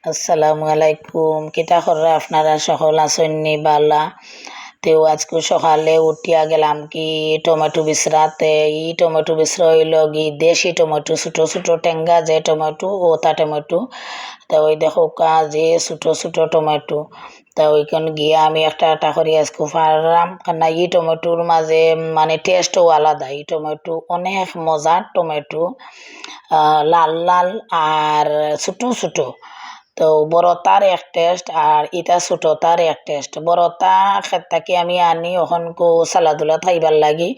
আসসালামু আলাইকুম। কিতা কররা আপনারা সকল আসন্নি বালা? তেও আজকে সকালে উঠিয়া গেলাম কি টমেটো বিচরাতে। টমেটো বিচরা হইল দেশি টমেটো, ছোটো ছোটো টেঙ্গা যে টমেটো, ওটা টমেটো। তা ওই দেখো যে ছোটো ছোটো টমেটো। তা ওইখানে গিয়ে আমি একটা একটা করে আজকে পারলাম, কেননা টমেটোর মাঝে মানে টেস্টও আলাদা। টমেটো অনেক মজার টমেটো, লাল লাল আর ছোটো ছোটো। তো বড়তার এক টেস্ট আর ইটা ছোটতার এক টেস্ট। বড়তা ক্ষেত থাকি আমি আনি ওখান কো সালাদুলা খাইবার লাগি,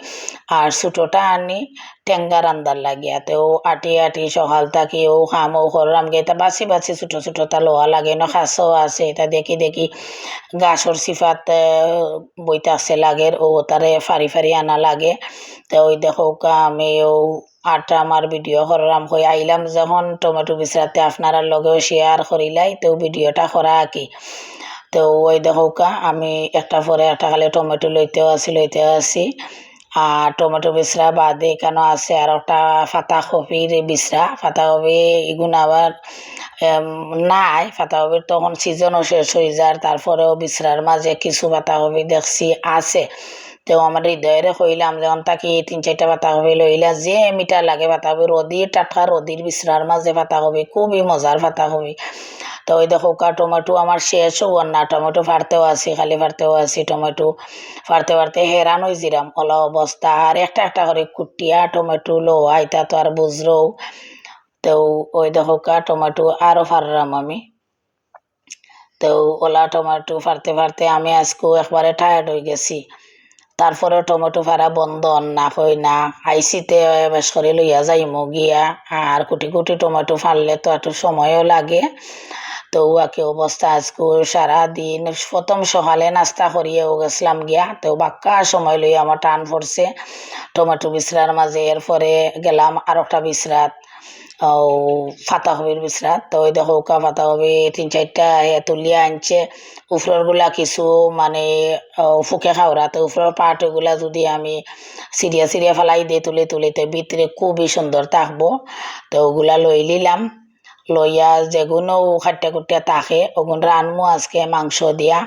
আর ছোটটা আনি টেঙ্গা রান্দার লাগিয়া। তো আটি আটি সকাল থাকি ও খামো করলাম গে, এটা বাছি বাছি ছোট ছোট তা লোয়া লাগে না, খাসও আছে। এটা দেখি দেখি গাছর সিফাত বইতে আছে লাগের, ও তারে ফারি ফারি আনা লাগে। তো ওই দেখো আমি ও আটা আমার ভিডিও করলাম, হয়ে আইলাম যখন টমেটো বিচরাতে আপনারা লগেও শেয়ার করিলাই, তো ভিডিওটা করা আঁকি। তো ওই দেখো আমি একটা পরে একটা খালি টমেটো লইতে আসি। আর টমেটো বিচরা বাদে কেন আছে আর একটা পাতাকপির বিচরা। পাতাকপি এগুন আবার নাই, পাতাকপির তখন সিজনও শেষ হয়ে যায়। তারপরেও বিচরার মাঝে কিছু পাতাকপি দেখছি আছে। তো আমার হৃদয়ের কইলাম যখন তাকে 3-4টা পাতাকপি লইলা, যে মিঠা লাগে পাতাকপি, রদির টাটকা রদির বিচরার মাঝে পাতাকপি খুবই মজার পাতাকপি। তো ওই দেখো টমেটো আমার শেষও না, টমেটো ফাড়তেও আছি, খালি ফাড়তেও আছি টমেটো ফাড়তে ফাড়তে হেরান হয়ে জিরাম ওলা অবস্থা। আর একটা একটা করে কুটিয়া টমেটো লো আইতা তো আর বুঝরো। তো ওই দেখো টমেটো আরও ফাড়লাম আমি। তো ওলা টমেটো ফাড়তে ফাড়তে আমি আজকেও একবারে টায়ার্ড হয়ে গেছি। তারপরে টমেটো ফাড়া বন্ধ না হই না, আইসিতে বেশ করে লইয়া যাইমু গিয়া। আর কুটি কুটি টমেটো ফাড়লে তো একটু সময়ও লাগে। তো উয়াকে অবস্থা আজকে সারাদিন প্রথম সকালে নাস্তা করিয়েও গেছিলাম গিয়া, তো বাক্কা সময় লইয়া আমার টান পড়ছে টমেটো বিচরার মাঝে। এরপরে গেলাম আর একটা বিচরাত, ও পাতাকপির বিচরাত। তো ওই দেখো পাতাকপি 3-4টা তুলিয়া আনছে। উপরের গুলা কিছু মানে ফুকে খাওয়া, তো উপরের পাট ওগুলা যদি আমি সিরিয়া সিরিয়া ফেলাই দিয়ে তুলে তুলিতে ভিতরে খুবই সুন্দর থাকবো। তো ওগুলা লই লিলাম, লইয়া যেগুলো খাট্টা খুট্টা থাকে ওগুন রানমু আজকে মাংস দিয়া।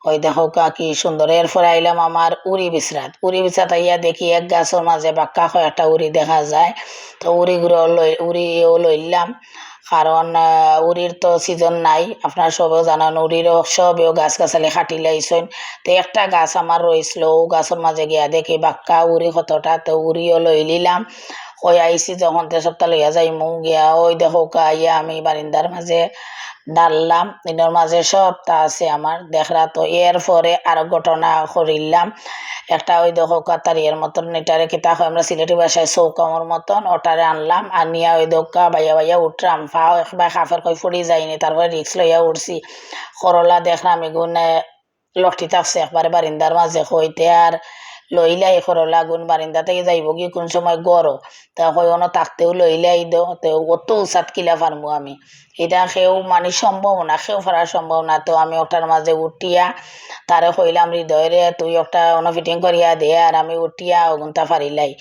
ওই দেখো কি সুন্দর। এরপরে আইলাম আমার উড়ি বিচরাত আইয়া দেখি এক গাছের মাঝে বাক্কা একটা উড়ি দেখা যায়। তো উড়িও লইলাম, কারণ উড়ির তো সিজন নাই, আপনারা সবেও জানান উড়িরও সবেও গাছ গাছালি কাটি লাইছেন। তো একটা গাছ আমার রয়েছিল, ও গাছের মাঝে গিয়া দেখি বাক্কা উড়ি কতটা। তো উড়িও লই লিলাম, ওই আইসি যখন তে সপ্তাহ লইয়া যাই মু গিয়া ওই দেখো আইয়া আমি বারিন্দার মাঝে ডাললাম, এটার মাঝে সবটা আছে আমার দেখরা। তো এর পরে আরো ঘটনা করিলাম একটা, ওই দেখো কাতারিয়ার মতন, এটারে কিতা হয় আমরা সিলেটি ভাষায় চৌকামর মতন, ওটারে আনলাম আনিয়া ওই দোকা বাইয়া বাইয়া উঠলাম, ফাও একবার খাফের কই ফুড়ি যায়নি। তারপরে রিক্স লইয়া উঠছি, করলা দেখলাম এগুন লটি থাকছে একবারে বারিন্দার মাঝে হইতে। আর লইলাই করলা গুণ বারিন্দা থেকে যাইব কি কোন সময় গরো, তা হইনো থাকতেও লইলাই দো। তো অত উচাত কিলা পারমু আমি, এটা সেও মানে সম্ভব না, সেও ফেরার সম্ভব না। তো আমি ওটার মাঝে উঠিয়া তারে কইলাম হৃদয়রে তুই একটা ফিটিং করিয়া দে, আর আমি উঠিয়া ওগুনটা ফারিলাই।